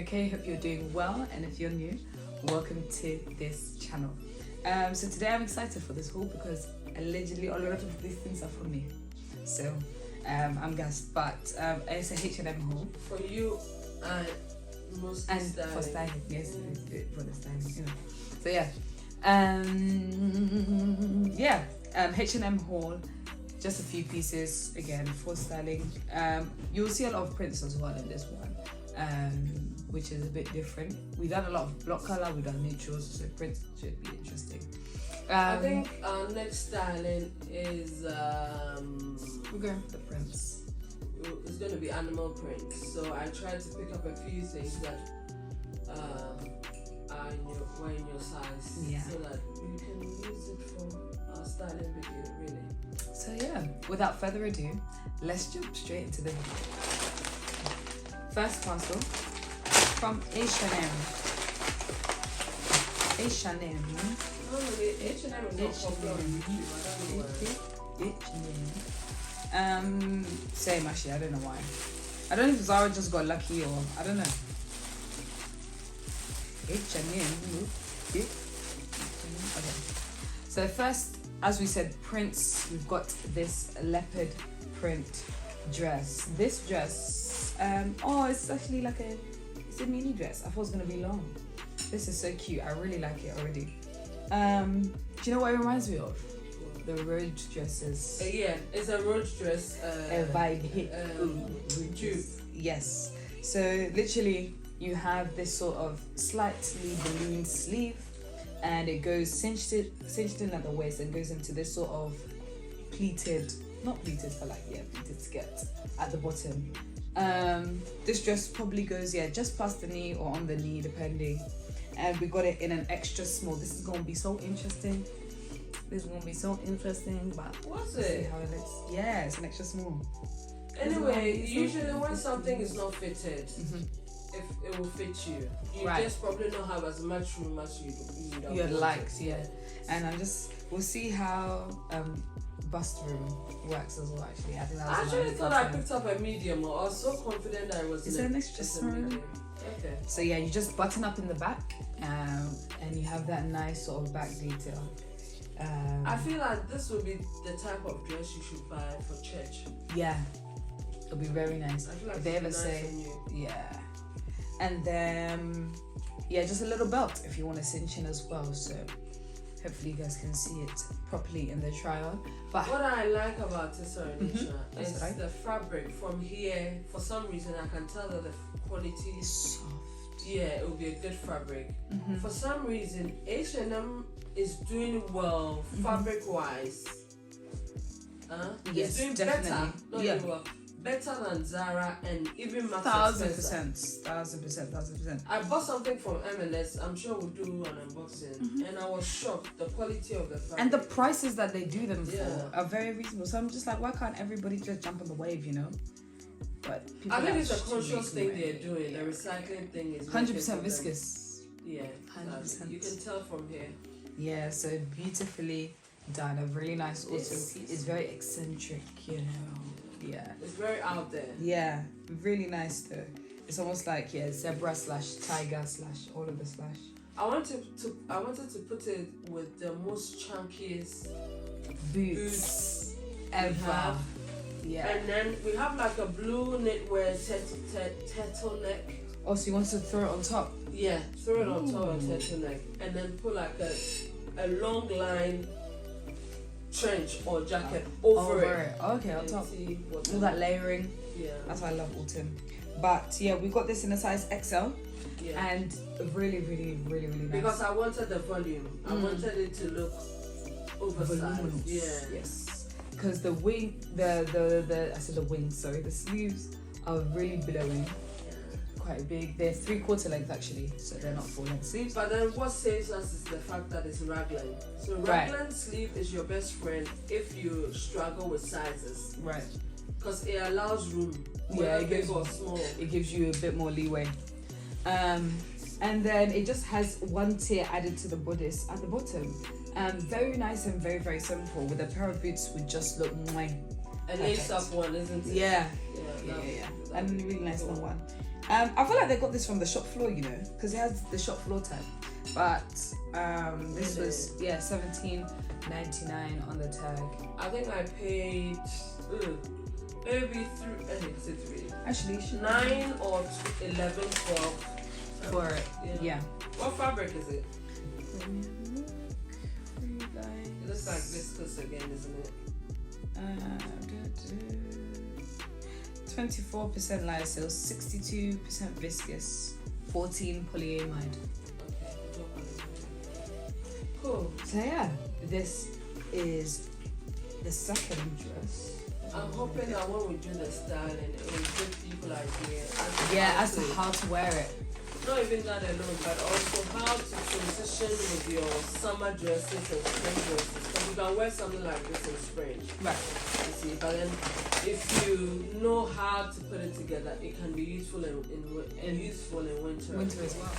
okay? Hope you're doing well, and if you're new, welcome to this channel. So today I'm excited for this haul because allegedly a lot of these things are for me. So I'm gassed, but it's a H&M haul. For you and mostly and styling. for styling, yes, for the styling, you know. So yeah, H&M haul. Just a few pieces again for styling. You'll see a lot of prints as well in this one, which is a bit different. We've done a lot of block color, we've done neutrals, so prints should be interesting. I think our next styling is we're going for the prints. It's going to be animal prints. So I tried to pick up a few things that were in your size, yeah, so that you can use it for our styling video, really. So yeah, without further ado, let's jump straight into the video. First parcel from H&M. H&M. Normally, H&M is not popular on YouTube. I don't know why. Same actually, I don't know why. I don't know if Zara just got lucky or I don't know. H&M. Okay. So first, as we said, prints. We've got this leopard print dress. This dress, it's actually like it's a mini dress. I thought it was gonna be long. This is so cute. I really like it already. Do you know what it reminds me of? The Rhode dresses. Yeah, it's a Rhode dress. A vibe hit. Dupe. Yes. So literally, you have this sort of slightly balloon sleeve, and it goes cinched in at the waist and goes into this sort of pleated, not pleated, but like pleated skirt at the bottom. This dress probably goes just past the knee or on the knee depending. And we got it in an extra small. This is gonna be so interesting. This is gonna be so interesting, but what's let's see it? how it looks. Yeah, it's an extra small. Anyway, usually when something is not fitted, if it will fit you, you Right. just probably don't have as much room as Your likes, yeah. And we'll see how bust room works as well. Actually, I think that was I actually thought I time. picked up a medium. I was so confident that it was. Is there an extra small? Okay. So yeah, you just button up in the back, and you have that nice sort of back detail. I feel like this would be the type of dress you should buy for church. Yeah, it'll be very nice. I feel like If they it'd be ever nice say, on you. yeah. And then, just a little belt if you want to cinch in as well. So hopefully you guys can see it properly in the trial. But what I like about this Nisha That's is right. the fabric from here. For some reason, I can tell that the quality is soft. Yeah, it will be a good fabric. For some reason, H&M is doing well fabric-wise. Yes, it's doing definitely. better. Not doing well. Better than Zara and even Max 1,000%. I bought something from M&S. I'm sure we'll do an unboxing, and I was shocked the quality of the fabric. And the prices that they do them for are very reasonable. So I'm just like, why can't everybody just jump on the wave, you know? But people I think are it's a conscious thing making they're doing. The recycling thing is 100% viscous. Yeah, 100%. You can tell from here. Yeah, so beautifully done. A really nice autumn piece. It's very eccentric, you know. Yeah. It's very out there. Yeah, really nice though. It's almost like zebra / tiger / all of the slash. I wanted to put it with the most chunkiest Boots ever. Yeah. And then we have like a blue knitwear turtleneck. Oh, so you want to throw it on top? Yeah, throw it on top of a turtleneck, and then put like a long line trench or jacket over it. Okay, on top. All that layering. Yeah. That's why I love autumn. But yeah, we got this in a size XL. Yeah. And really nice. Because I wanted the volume. I wanted it to look oversized. Voluminous. Yeah. Yes. Because the wing, the sleeves are really blowing. Quite big. They're 3/4 length actually, so they're not full length sleeves. But then what saves us is the fact that it's raglan. So raglan sleeve is your best friend if you struggle with sizes. Right. Because it allows room. Yeah, big or small. It gives you a bit more leeway. And then it just has one tier added to the bodice at the bottom. Very nice and very simple. With a pair of boots would just look A lace up one, isn't it? Yeah. Yeah. And a really nice long one. I feel like they got this from the shop floor, you know, because it has the shop floor tag. But this was $17.99 on the tag. I think I paid maybe three. Actually, 9 or 11, 12 for it. Yeah. What fabric is it? It looks like viscose again, isn't it? 24% lyocell, 62% viscous, 14 polyamide. Okay, cool. So yeah, this is the second dress. I'm hoping that when we do the styling, it will give people ideas. As to how to wear it. Not even that alone, but also how to transition with your summer dresses and spring dresses. Because you can wear something like this in spring. Right. You see, but then if you know how to put it together, it can be useful in winter. Winter as well.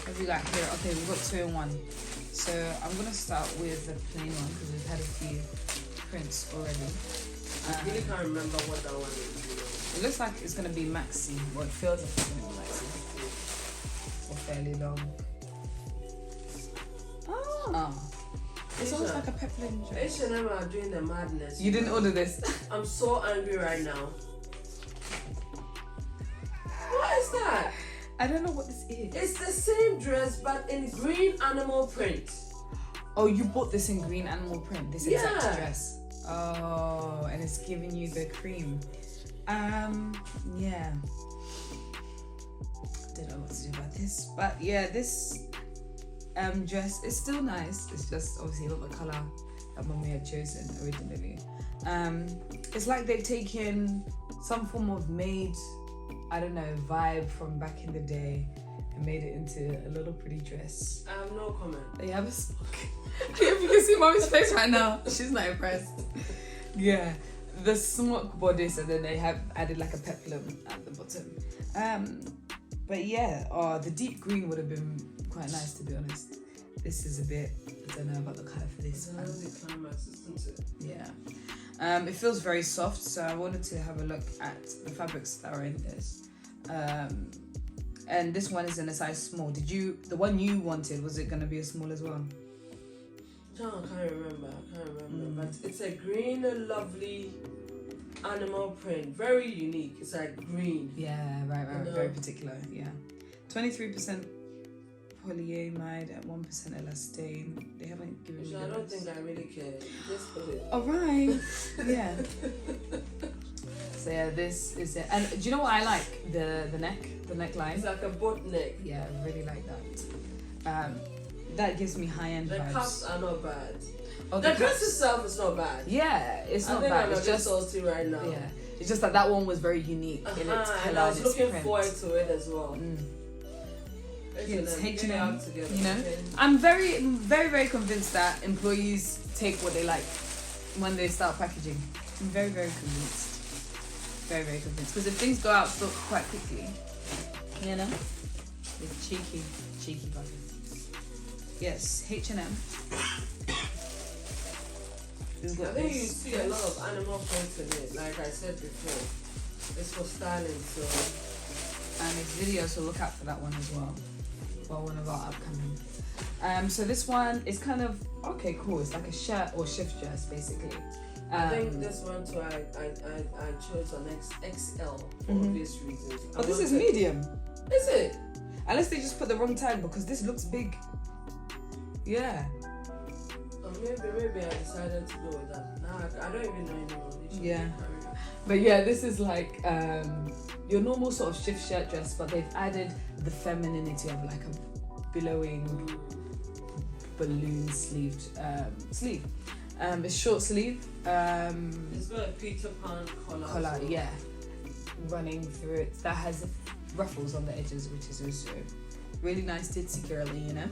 What have we got here? Okay, we've got 2 in 1. So I'm gonna start with the plain one because we've had a few prints already. I really can't remember what that one is. It looks like it's gonna be maxi. Well, it feels like it's gonna be maxi. Or fairly long. Oh. It's almost like a peplum dress. H&M are doing the madness. You didn't order this. I'm so angry right now. What is that? I don't know what this is. It's the same dress but in green animal print. Oh, you bought this in green animal print, this exact dress. Oh, and it's giving you the cream. Yeah. Don't know what to do about this. But yeah, this dress is still nice. It's just obviously not the colour that Mommy had chosen originally. It's like they've taken some form of made, I don't know, vibe from back in the day and made it into a little pretty dress. I have no comment. They have a smock. If you can see Mommy's face right now, she's not impressed. Yeah, the smock bodice, and then they have added like a peplum at the bottom. But yeah, the deep green would have been quite nice, to be honest. This is a bit, I don't know about the colour for this one. Yeah. It feels very soft, so I wanted to have a look at the fabrics that are in this. And this one is in a size small. The one you wanted, was it going to be a small as well? No, I can't remember. But it's a green, lovely animal print. Very unique. It's like green. Yeah, right. Very particular, yeah. 23% polyamide and 1% elastane. They haven't given me I don't think I really care. Just put it. Alright. Yeah. So yeah, this is it. And do you know what I like? The neckline. It's like a boat neck. Yeah, I really like that. That gives me high-end vibes. The cuffs are not bad. Oh, the dress itself is not bad. Yeah, it's not bad. It's just salty right now. Yeah, it's just that one was very unique in its colour and I was looking print. forward to it as well. It's H&M, you know. I'm very, very, very convinced that employees take what they like when they start packaging. I'm very, very convinced. Very, very convinced. Because if things go out stock quite quickly, you know, it's cheeky buggers. Yes, H&M. I think you see a lot of animal prints in it, like I said before. It's for styling, so. And it's video, so look out for that one as well. For one of our upcoming. So this one is kind of, okay, cool. It's like a shirt or shift dress, basically. I think this one too, I chose an XL for obvious reasons. But this is medium. Is it? Unless they just put the wrong tag, because this looks big. Yeah. Or maybe I decided to go with that. Nah, I don't even know anymore. Yeah. But yeah, this is like your normal sort of shift shirt dress, but they've added the femininity of like a billowing balloon sleeved sleeve. It's short sleeve. It's got a Peter Pan collar. Yeah. Running through it. That has ruffles on the edges, which is also really nice, ditzy girly, you know.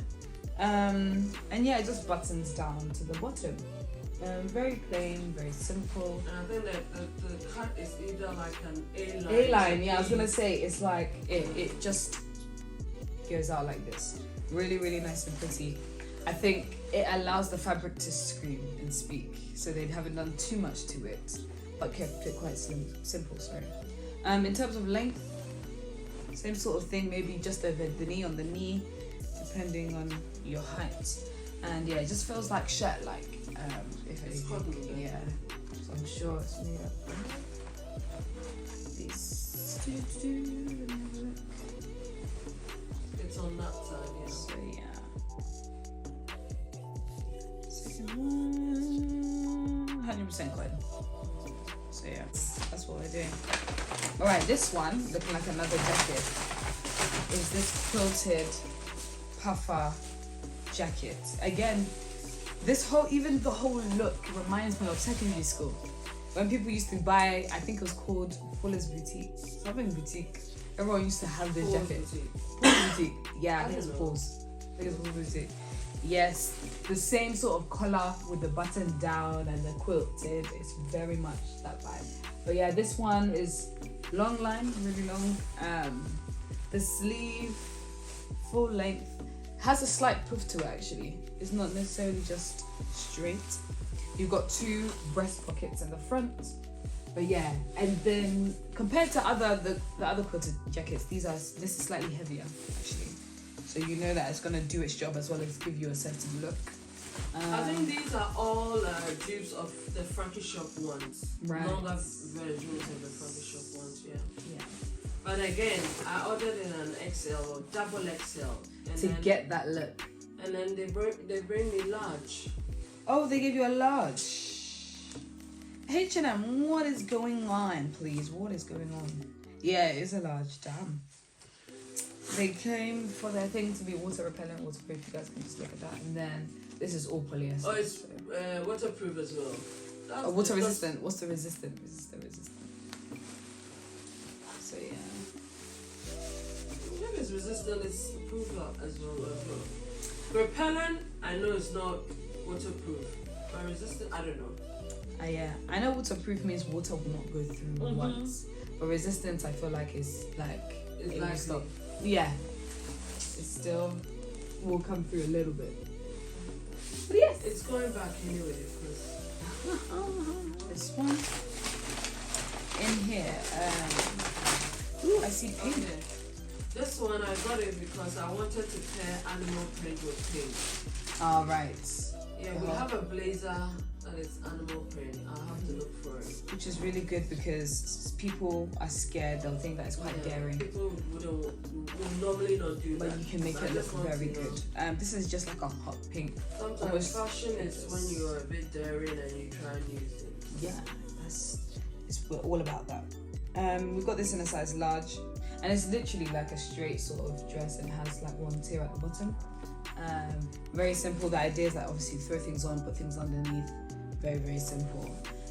And yeah, it just buttons down to the bottom. Very plain, very simple. And I think that the cut is either like an A-line. A-line, yeah, I was gonna say it's like it just goes out like this. Really, really nice and pretty. I think it allows the fabric to scream and speak, so they haven't done too much to it, but kept it quite simple. Sorry. In terms of length, same sort of thing, maybe just over the knee, on the knee, depending on your height. And yeah, it just feels like shirt, like if It's cotton. yeah. So I'm sure it's made up. This. It's on that side, yeah. So yeah. Second one, 100% cotton. So yeah, that's what we're doing. All right, this one looking like another jacket is this quilted puffer jacket. Again, this whole, even the whole look reminds me of secondary school when people used to buy, I think it was called Fuller's Boutique, something boutique. Everyone used to have this jacket. Paul's Boutique. Yeah, I think it's Paul's. I think it's Paul's Boutique. Yes, the same sort of collar with the button down and the quilted. It's very much that vibe. But yeah, this one is long line, really long. The sleeve, full length, has a slight poof to it actually. It's not necessarily just straight. You've got 2 breast pockets in the front. But yeah, and then compared to the other quilted jackets, this is slightly heavier actually. So you know that it's gonna do its job as well as give you a certain look. I think these are all dupes of the Frankie Shop ones. Right. Longer versions of the Frankie Shop ones, yeah. Yeah. But again, I ordered in an XL or double XL. And To get that look. And then they bring me large. Oh, they give you a large. H&M, what is going on, please? What is going on? Yeah, it's a large, damn. They claim for their thing to be water repellent, waterproof. You guys can just look at that. And then this is all polyester. Oh, it's waterproof as well. Water resistant. What's the resistant? Resistant. So yeah. If it's resistant, it's proof as well. Repellent, I know it's not waterproof. But resistant, I don't know. Yeah. I know waterproof means water will not go through once. But resistant, I feel like is like It's it will likely. stop. Yeah. It still will come through a little bit. But yes. It's going back anyway because This one in here. Ooh, I see pink. okay. This one I got it because I wanted to pair animal print with pink. All right. Yeah, we have a blazer that is animal print. I'll have to look for it. Which is really good because people are scared. They'll think that it's quite daring. People would normally not do But that. you can make So I it look just want very to know. good. This is just like a hot pink. Sometimes Almost- fashion is when you're a bit daring and you try new things. Yeah, we're all about that. We've got this in a size large, and it's literally like a straight sort of dress and has like one tier at the bottom. Very simple. The idea is that obviously throw things on, put things underneath. Very, very simple.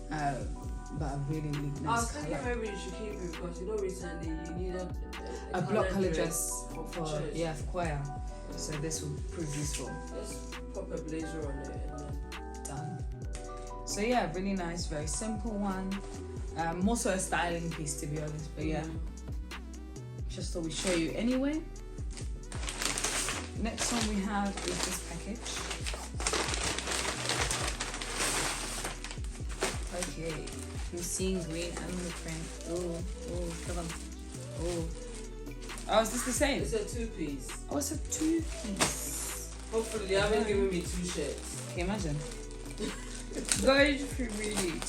But a really, really I nice was thinking colour. maybe you should keep it because recently you needed A block colour dress for for church. for choir. So this will prove useful. Just pop a blazer on it and then Done. So yeah, really nice, very simple one. More so a styling piece to be honest, but yeah, just thought we'd show you anyway. Next one we have is this package. Okay, I'm seeing green animal print. Oh, come on. Oh, is this the same? it's a 2-piece. Oh, it's a 2-piece. Hopefully they haven't given me 2 shirts. Can you imagine? Going to read.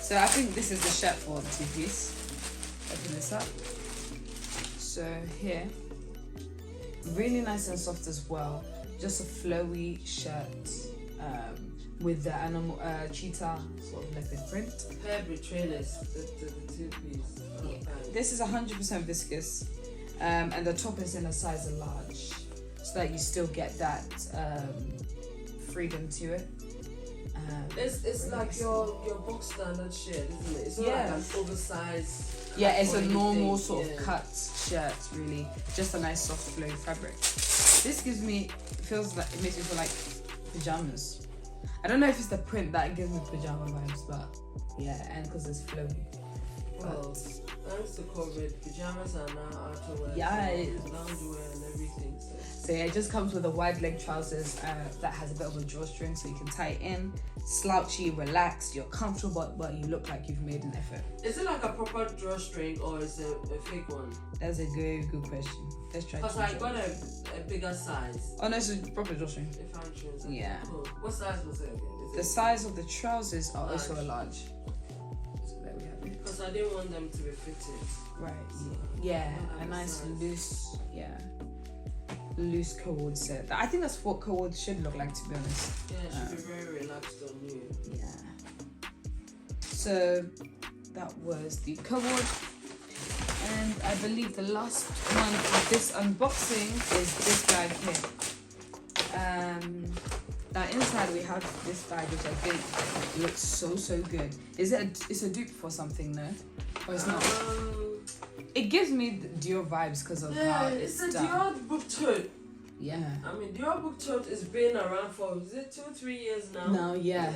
So I think this is the shirt for the 2-piece. Open this up. So here, really nice and soft as well. Just a flowy shirt with the animal cheetah sort of leopard print. Hair betrayness, the 2-piece. Yeah. This is 100% viscous, and the top is in a size large, so that you still get that freedom to it. It's really like nice. your box standard shirt, isn't it? It's not like an oversized. Yeah, it's cut a or normal anything, sort of yeah. cut shirt, really. Just a nice soft flowy fabric. This it makes me feel like pajamas. I don't know if it's the print that gives me pajama vibes, but yeah, and because it's flowy. Well, Thanks to COVID, pajamas are now outerwear, loungewear and everything. So yeah, it just comes with a wide leg trousers that has a bit of a drawstring, so you can tie it in, slouchy, relaxed, you're comfortable, but you look like you've made an effort. Is it like a proper drawstring or is it a fake one? That's a good question. Let's try. Because I got a bigger size. Oh no, it's a proper drawstring. If I'm choosing. Yeah. Cool. What size was it again? The size of the trousers are also a large. So there we have it. Because I didn't want them to be fitted. Right. Yeah, a nice loose, loose coord set. I think that's what coord should look like, to be honest. Yeah, it should be very relaxed on you. Yeah. So that was the coord, and I believe the last one of this unboxing is this bag here. Now inside we have this bag, which I think looks so good. Is it? It's a dupe for something, no? Or it's not? It gives me the Dior vibes because of how it's a done. Dior book tote. Yeah. I mean, Dior book tote has been around for, is it 2-3 years now? No, yeah.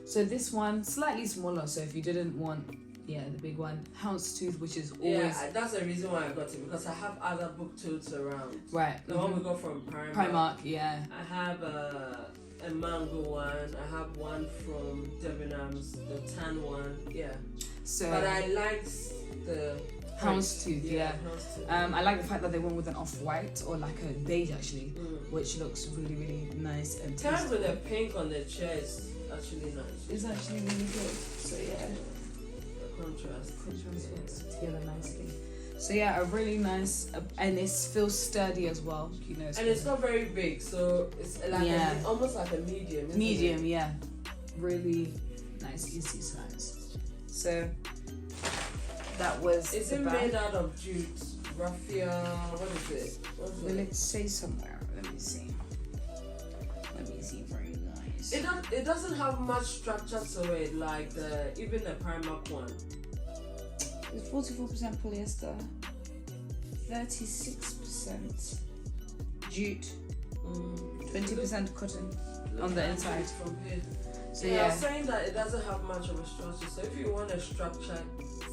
So this one, slightly smaller, so if you didn't want, the big one, Houndstooth, which is always... Yeah, that's the reason why I got it, because I have other book totes around. Right. The one we got from Primark. Primark, yeah. I have a mango one. I have one from Debenhams, the tan one. Yeah. So, but I liked the Houndstooth, yeah. Houndstooth. I like the fact that they went with an off-white, or like a beige actually, which looks really nice and tasty. Paired with the pink on the chair is actually nice. It's actually really good. So yeah. The contrast works together nicely. So yeah, a really nice, and it feels sturdy as well, you know. And it's not very big, so it's like almost like a medium. Medium, yeah. Really nice, easy size. So that was. Is it made out of jute, raffia? What is it? Will it say somewhere? Let me see. Very nice. It doesn't have much structure to it, like even the Primark one. It's 44% polyester, 36% jute, 20% cotton on the inside. From here. So I was saying that it doesn't have much of a structure. So if you want to structure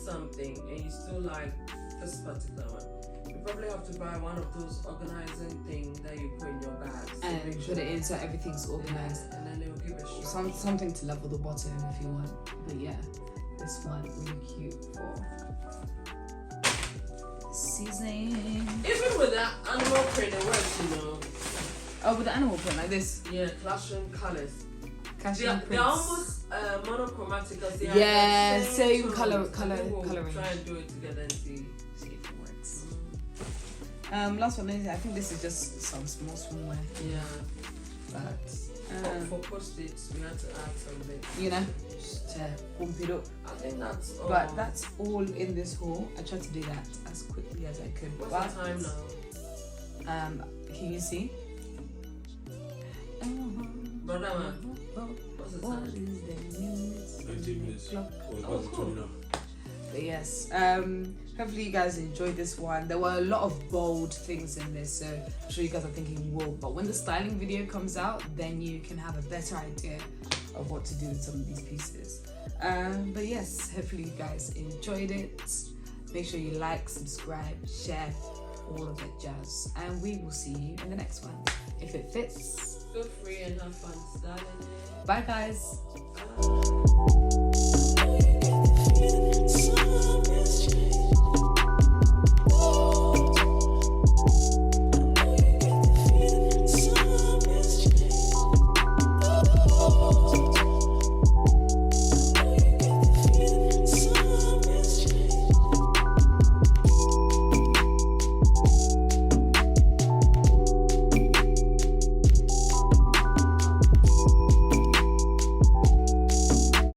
something and you still like this particular one, you probably have to buy one of those organizing things that you put in your bags and put it in so everything's organized. Yeah, and then it will give a structure. Something to level the bottom if you want. But yeah, this one really cute for seasoning. Even with that animal print, it works, you know. Oh, with the animal print like this? Yeah, clashing colors. They're almost monochromatic because they are same coloring. Try and do it together and see if it works. Last one, I think this is just some small Yeah. But for post-its, we had to add something. You know, just to pump it up. I think that's all. But that's all in this haul. I tried to do that as quickly as I could. What's the time now? Can you see? Brother man, what's the time? 19 minutes. Oh, cool. But yes, hopefully you guys enjoyed this one. There were a lot of bold things in this, so I'm sure you guys are thinking, whoa. But when the styling video comes out, then you can have a better idea of what to do with some of these pieces. But yes, hopefully you guys enjoyed it. Make sure you like, subscribe, share, all of that jazz. And we will see you in the next one. If it fits, feel free and have fun styling it. Bye guys. Bye.